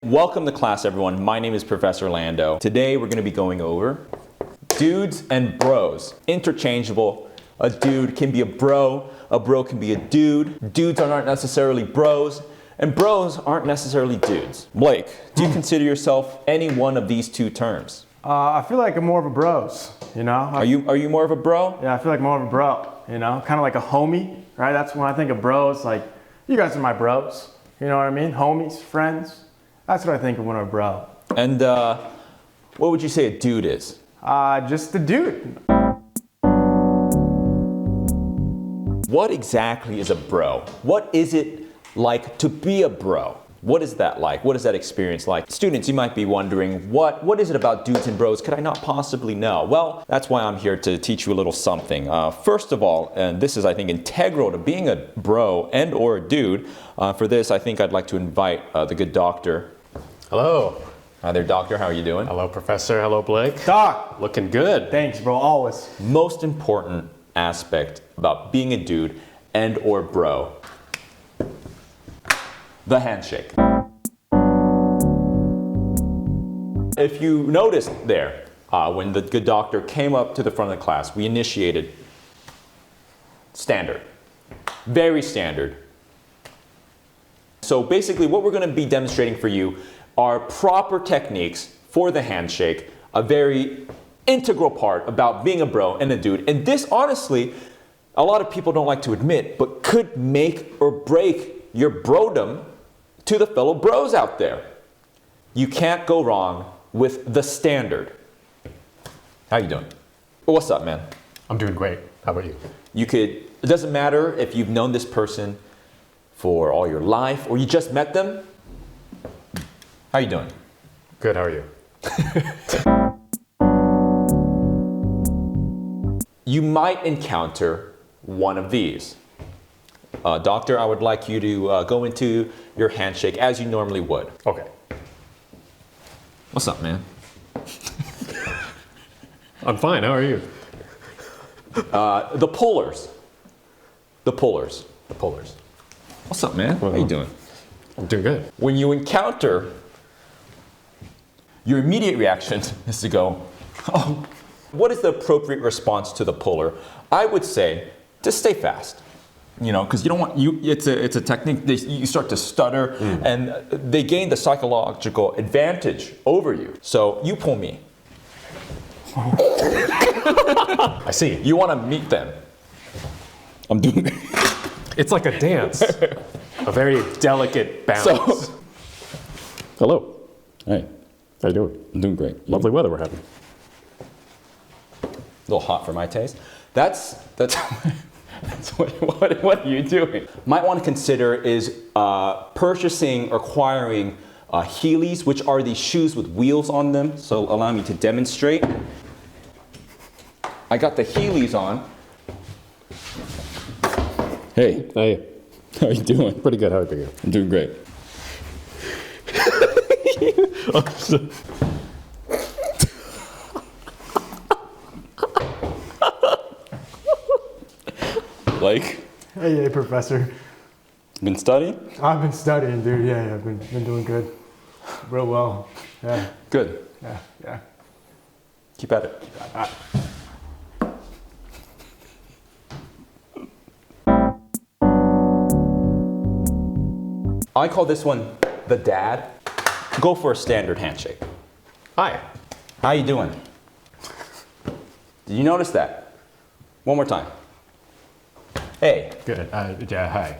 Welcome to class, everyone. My name is Professor Lando. Today we're going to be going over dudes and bros. Interchangeable. A dude can be a bro can be a dude. Dudes are not necessarily bros, and bros aren't necessarily dudes. Blake, do you consider yourself any one of these two terms? I feel like I'm more of a bros, you know? Are you more of a bro? Yeah, I feel like more of a bro, you know? Kind of like a homie, right? That's when I think of bros, like, you guys are my bros. You know what I mean? Homies, friends. That's what I think of when I'm a bro. And what would you say a dude is? Just a dude. What exactly is a bro? What is it like to be a bro? What is that like? What is that experience like? Students, you might be wondering, what is it about dudes and bros could I not possibly know? Well, that's why I'm here to teach you a little something. First of all, and this is, I think, integral to being a bro and or a dude. For this, I think I'd like to invite the good doctor. Hello. Hi there, doctor. How are you doing? Hello, Professor. Hello, Blake. Doc. Looking good. Thanks, bro, always. Most important aspect about being a dude and or bro, the handshake. If you noticed there, when the good doctor came up to the front of the class, we initiated standard, very standard. So basically what we're going to be demonstrating for you are proper techniques for the handshake, a very integral part about being a bro and a dude. And this, honestly, a lot of people don't like to admit, but could make or break your brodom to the fellow bros out there. You can't go wrong with the standard. How you doing? What's up, man? I'm doing great. How about you? It doesn't matter if you've known this person for all your life or you just met them. How you doing? Good, how are you? You might encounter one of these. Doctor, I would like you to go into your handshake as you normally would. Okay. What's up, man? I'm fine, how are you? The pullers. The pullers. The pullers. What's up, man? How you doing? I'm doing good. When you encounter, your immediate reaction is to go, oh. What is the appropriate response to the puller? I would say, just stay fast. You know, because you don't want, it's a technique, you start to stutter, and they gain the psychological advantage over you. So you pull me. I see. You want to meet them. I'm doing it. It's like a dance. A very delicate bounce. So, hello. Hey. How you doing? I'm doing great. Lovely weather we're having. A little hot for my taste. That's what are you doing? Might want to consider is purchasing or acquiring Heelys, which are these shoes with wheels on them. So allow me to demonstrate. I got the Heelys on. Hey. Hey. How you doing? Pretty good, how are you? I'm doing great. Blake? Hey, Professor. Been studying? I've been studying, dude. Yeah, I've been doing good. Real well. Yeah. Good. Yeah. Keep at it. I call this one the dad. Go for a standard handshake. Hi. How you doing? Did you notice that? One more time. Hey. Good. Yeah, hi.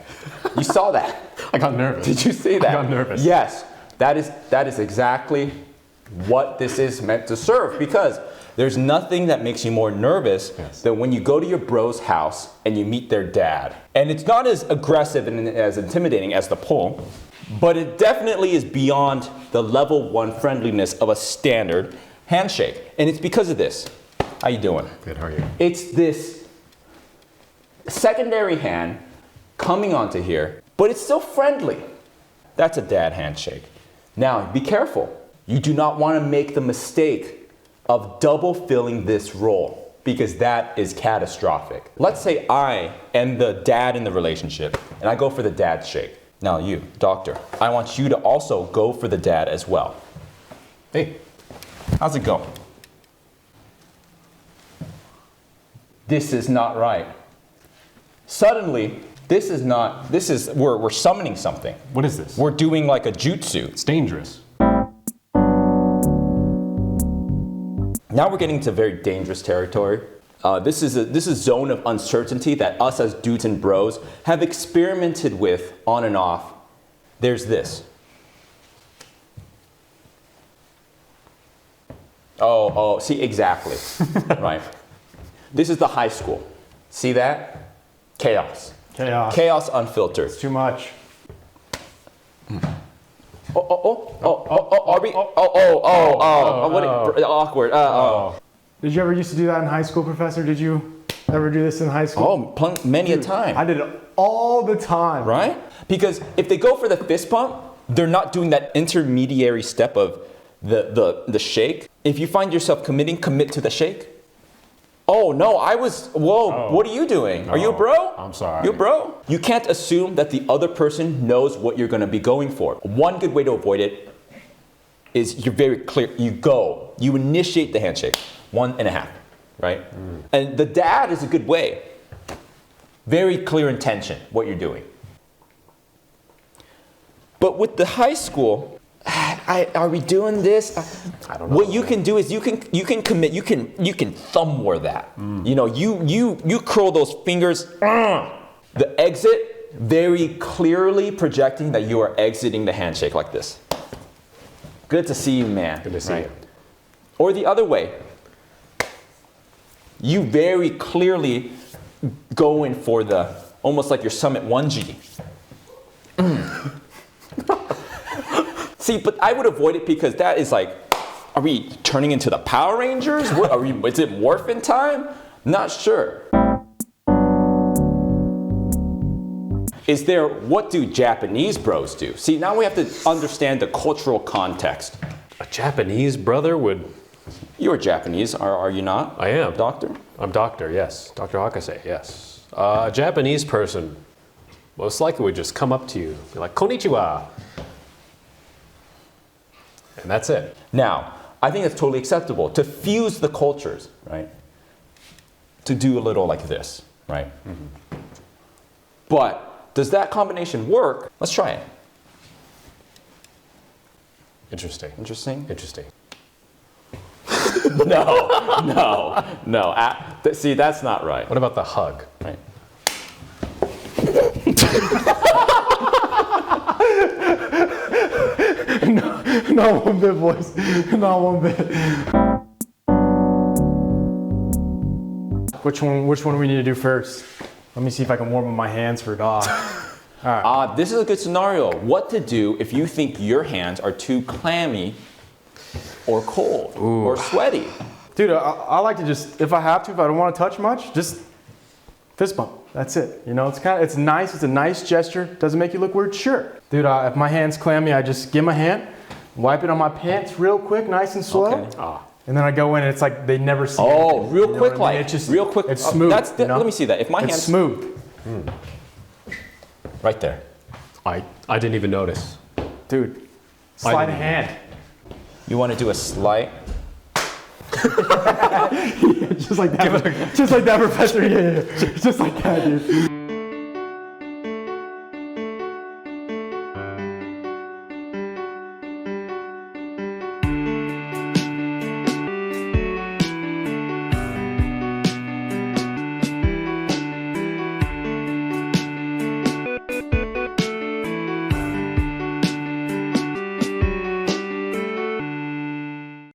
You saw that. I got nervous. Did you see that? I got nervous. Yes. That is exactly what this is meant to serve, because there's nothing that makes you more nervous than when you go to your bro's house and you meet their dad. And it's not as aggressive and as intimidating as the pull, but it definitely is beyond the level 1 friendliness of a standard handshake. And it's because of this. How you doing? Good, how are you? It's this secondary hand coming onto here, but it's still friendly. That's a dad handshake. Now, be careful. You do not want to make the mistake of double filling this role, because that is catastrophic. Let's say I am the dad in the relationship and I go for the dad shake. Now you, doctor, I want you to also go for the dad as well. Hey, How's it go? This is not right. Suddenly, we're summoning something. what is this? We're doing like a jutsu. It's dangerous. Now we're getting to very dangerous territory. This is a zone of uncertainty that us as dudes and bros have experimented with on and off. There's this. Oh, see, exactly. Right. This is the high school. See that? Chaos. Chaos. Chaos unfiltered. Too much. Are we? Awkward. Did you ever used to do that in high school, Professor? Did you ever do this in high school? Many a time. I did it all the time. Right? Because if they go for the fist pump, they're not doing that intermediary step of the shake. If you find yourself commit to the shake. Oh no, what are you doing? Are you a bro? I'm sorry. You a bro? You can't assume that the other person knows what you're gonna be going for. One good way to avoid it is you're very clear. You initiate the handshake. 1.5, right? And the dad is a good way. Very clear intention, what you're doing. But with the high school, are we doing this? I don't know. What you can do is you can commit. You can thumb war that. You know, you curl those fingers. The exit, very clearly projecting that you are exiting the handshake like this. Good to see you, man. Good to see you. Or the other way. You very clearly go in for the almost like your Summit 1G. See, but I would avoid it because that is like, are we turning into the Power Rangers? Is it morphin' time? Not sure. What do Japanese bros do? See, now we have to understand the cultural context. A Japanese brother would... You're Japanese, are you not? I am. Doctor? I'm doctor, yes. Dr. Hakase, yes. A Japanese person most likely would just come up to you, be like, konnichiwa. And that's it. Now, I think it's totally acceptable to fuse the cultures, right? To do a little like this, right? Mm-hmm. But does that combination work? Let's try it. Interesting. Interesting? Interesting. No. See, that's not right. What about the hug? Right. Not one bit, boys. Not one bit. Which one do we need to do first? Let me see if I can warm up my hands for dog. All right. This is a good scenario. What to do if you think your hands are too clammy or cold or sweaty. Dude, I like to just, if I don't want to touch much, just fist bump. That's it. You know, it's nice. It's a nice gesture. Doesn't make you look weird. Sure. Dude, if my hand's clammy, I just give my hand, wipe it on my pants real quick, nice and slow. Okay. And then I go in and it's like they never see Oh, anything, real you know quick, what I mean? like, It's just, real quick. It's smooth. Let me see that. If my it's hand's smooth. right there. I didn't even notice. Dude, slide a hand. You want to do a slight? Just like that. Just like that, Professor. Yeah. Just like that, dude.